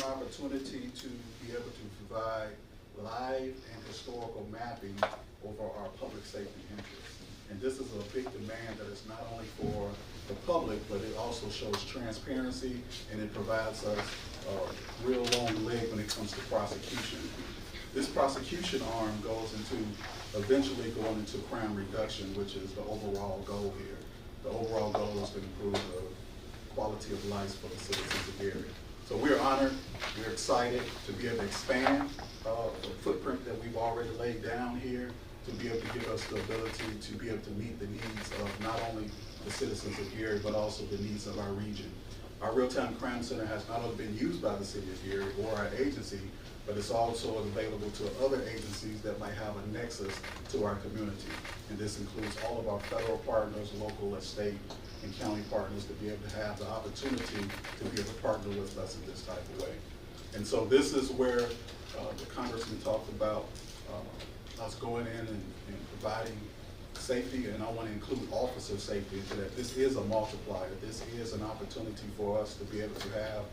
an opportunity to be able to provide live and historical mapping over our public safety interests. And this is a big demand that is not only for the public, but it also shows transparency, and it provides us a real long leg when it comes to prosecution. This prosecution arm goes into, eventually going into crime reduction, which is the overall goal here. The overall goal is to improve the quality of life for the citizens of the area. So we're honored, we're excited to be able to expand the footprint that we've already laid down here, to be able to give us the ability to be able to meet the needs of not only the citizens of Gary, but also the needs of our region. Our Real-Time Crime Center has not only been used by the city of Gary or our agency, but it's also available to other agencies that might have a nexus to our community. And this includes all of our federal partners, local, state, and county partners, to be able to have the opportunity to be able to partner with us in this type of way. And so this is where the Congressman talked about us going in and providing safety, and I want to include officer safety into that. This is a multiplier. This is an opportunity for us to be able to have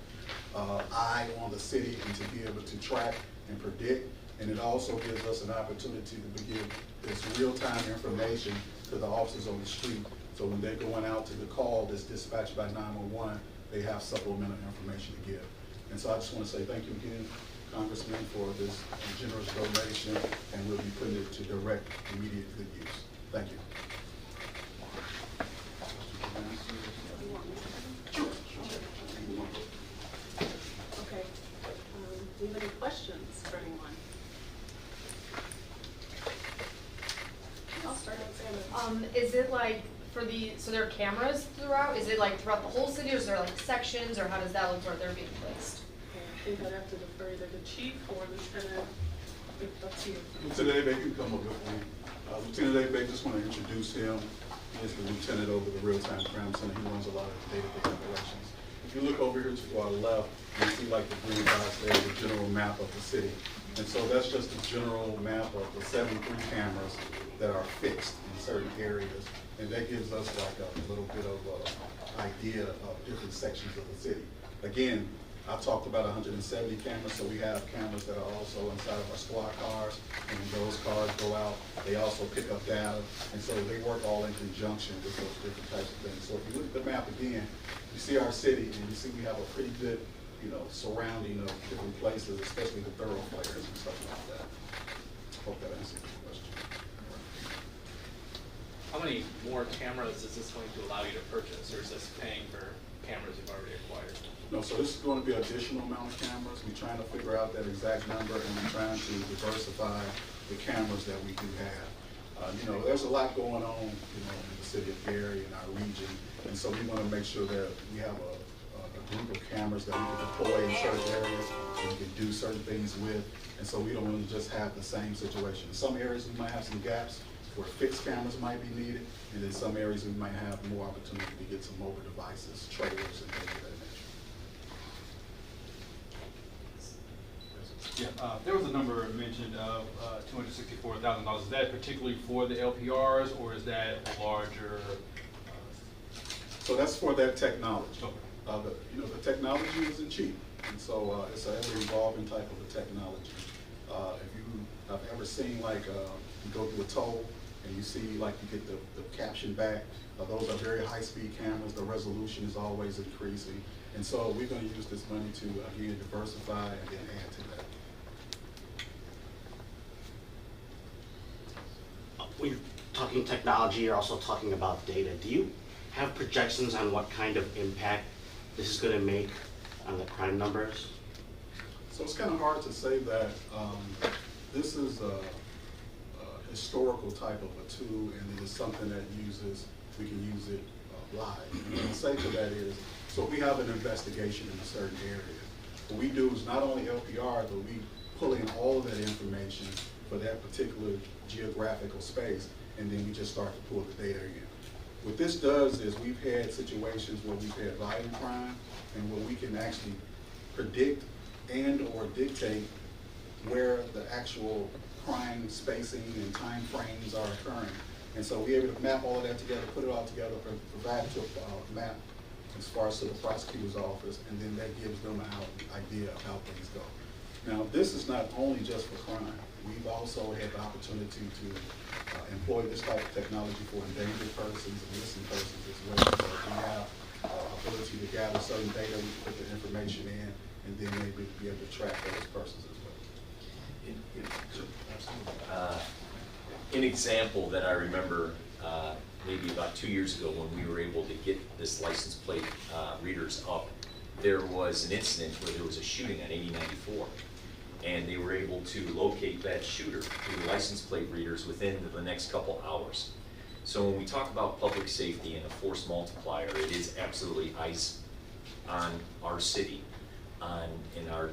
eye on the city and to be able to track and predict. And it also gives us an opportunity to give this real-time information to the officers on the street. So when they're going out to the call that's dispatched by 911, they have supplemental information to give. And so I just want to say thank you again, Congressman, for this generous donation, and we'll be putting it to direct, immediate good use. Thank you. Okay. Do you have any questions for anyone? I'll start with Sam. Is it like for so there are cameras throughout? Is it like throughout the whole city, or is there like sections, or how does that look where they're being placed? Okay, I think I'd have to defer either the chief or lieutenant. Up to you. Lieutenant Abey, you come up with me. Lieutenant Abey, just want to introduce him. He is the lieutenant over the Real-Time Crime Center. He runs a lot of day-to-day operations. If you look over here to our left, you see like the green box there, the general map of the city. And so that's just a general map of the 73 cameras that are fixed in certain areas. And that gives us like a little bit of an idea of different sections of the city. Again, I talked about 170 cameras, so we have cameras that are also inside of our squad cars, and when those cars go out, they also pick up data, and so they work all in conjunction with those different types of things. So if you look at the map again, you see our city, and you see we have a pretty good, surrounding of different places, especially the thoroughfares and stuff like that. Hope that answers your question. How many more cameras is this going to allow you to purchase, or is this paying for cameras you've already acquired? No, so this is going to be an additional amount of cameras. We're trying to figure out that exact number, and we're trying to diversify the cameras that we do have. There's a lot going on, in the city of Gary and our region, and so we want to make sure that we have a group of cameras that we can deploy in certain areas, and we can do certain things with, and so we don't want to just have the same situation. In some areas we might have some gaps where fixed cameras might be needed, and in some areas we might have more opportunity to get some mobile devices, trailers, and things of that nature. Yeah, there was a number mentioned of $264,000. Is that particularly for the LPRs, or is that a larger? So that's for that technology. Okay. The technology isn't cheap, and so it's an ever-evolving type of a technology. If you have ever seen, like, you go through a toll and you see, like, you get the caption back, those are very high-speed cameras. The resolution is always increasing, and so we're going to use this money to again diversify and then add to that. When you're talking technology, you're also talking about data. Do you have projections on what kind of impact this is going to make on the crime numbers? So it's kind of hard to say that. This is a historical type of a tool, and it is something that we can use it live. And what I'll say to that is, so we have an investigation in a certain area. What we do is not only LPR, but we pull in all of that information for that particular geographical space, and then we just start to pull the data in. What this does is we've had situations where we've had violent crime, and where we can actually predict and or dictate where the actual crime spacing and time frames are occurring. And so we're able to map all of that together, put it all together, provide it to a map as far as to the prosecutor's office, and then that gives them an idea of how things go. Now, this is not only just for crime. We've also had the opportunity to employ this type of technology for endangered persons and missing persons as well. So we have ability to gather certain data, we can put the information in, and then maybe be able to track those persons as well. An example that I remember maybe about 2 years ago when we were able to get this license plate readers up, there was an incident where there was a shooting on 8094. And they were able to locate that shooter through the license plate readers within the next couple hours. So when we talk about public safety and a force multiplier, it is absolutely eyes on our city, in our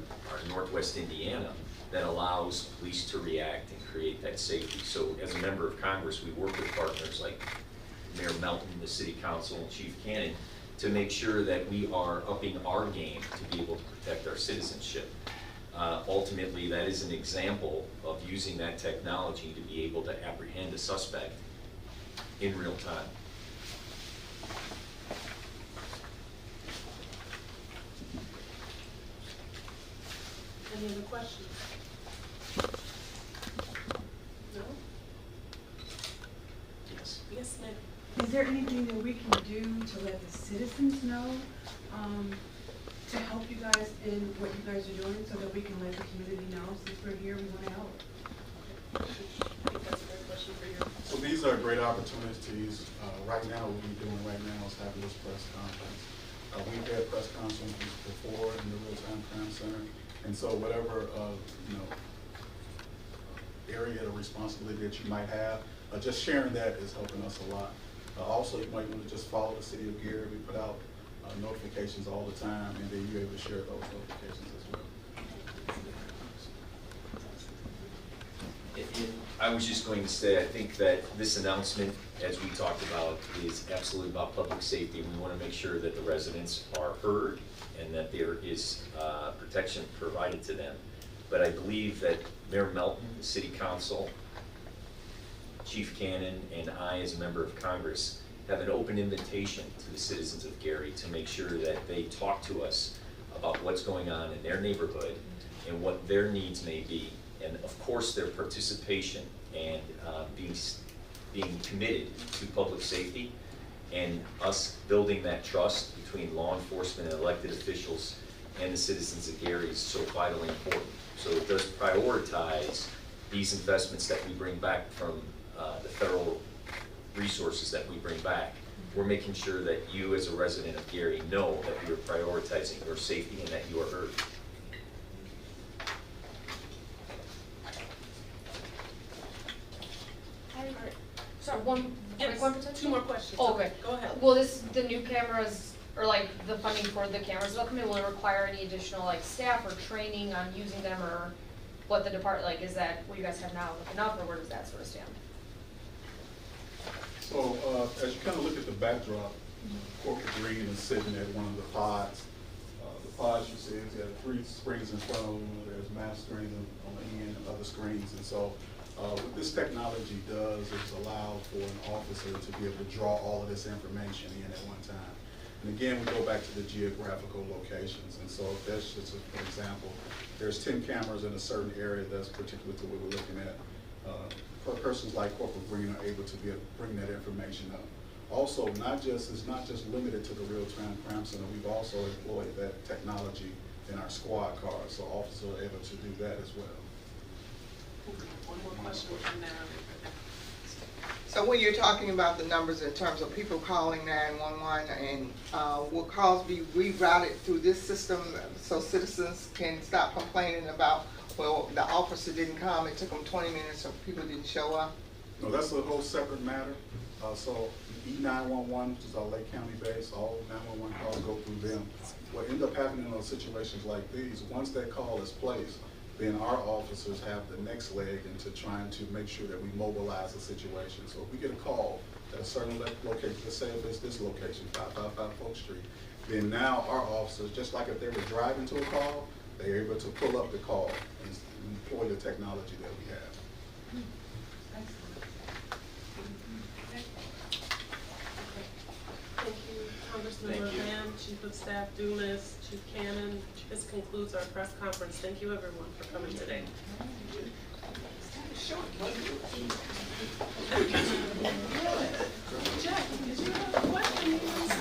Northwest Indiana, that allows police to react and create that safety. So as a member of Congress, we work with partners like Mayor Melton, the City Council, and Chief Cannon to make sure that we are upping our game to be able to protect our citizenship. Ultimately, that is an example of using that technology to be able to apprehend a suspect in real time. Any other questions? No? Yes. Yes, ma'am. Is there anything that we can do to let the citizens know, to help you guys in what you guys are doing so that we can let the community know since we're here, we want to help? I think that's a great question for you. So these are great opportunities. Right now, what we're doing right now is having this press conference. We've had press conferences before in the Real-Time Crime Center, and so whatever area of responsibility that you might have, just sharing that is helping us a lot. Also, you might want to just follow the City of Gary. We put out notifications all the time, and then you're able to share those notifications as well. I was just going to say, I think that this announcement, as we talked about, is absolutely about public safety. We want to make sure that the residents are heard and that there is protection provided to them. But I believe that Mayor Melton, the City Council, Chief Cannon, and I, as a member of Congress, have an open invitation to the citizens of Gary to make sure that they talk to us about what's going on in their neighborhood and what their needs may be. And of course, their participation and being committed to public safety and us building that trust between law enforcement and elected officials and the citizens of Gary is so vitally important. So it does prioritize these investments that we bring back from the federal resources that we bring back. We're making sure that you as a resident of Gary know that we are prioritizing your safety and that you are heard. Sorry, one Yes, potential? 2 more questions. Oh, okay. Go ahead. Will the new cameras, or like the funding for the cameras that'll come in, will it require any additional like staff or training on using them, or what the department, like, is that what you guys have now enough, or where does that sort of stand? So as you kind of look at the backdrop, Corporate Green is sitting at one of the pods. The pods, you see, you have 3 screens in front of them. There's mass screens on the end and other screens. And so what this technology does is allow for an officer to be able to draw all of this information in at one time. And again, we go back to the geographical locations. And so if that's just an example, there's 10 cameras in a certain area that's particular to what we're looking at. Persons like Corporate Green are able to bring that information up. Also, it's not just limited to the Real-Time Crime Center. We've also employed that technology in our squad cars, so officers are able to do that as well. One more question from now. So when you're talking about the numbers in terms of people calling 911 and will calls be rerouted through this system so citizens can stop complaining about, well, the officer didn't come, it took them 20 minutes or people didn't show up? No, that's a whole separate matter. So E911, which is our Lake County base, all 911 calls go through them. What ends up happening in those situations like these, once that call is placed, then our officers have the next leg into trying to make sure that we mobilize the situation. So if we get a call at a certain location, let's say if it's this location, 555 Folk Street, then now our officers, just like if they were driving to a call, they're able to pull up the call and employ the technology that we have. Thank you, Congressman Congressman Mrvan, Chief of Staff Dumas, Chief Cannon. This concludes our press conference. Thank you everyone for coming today. Jack, did you have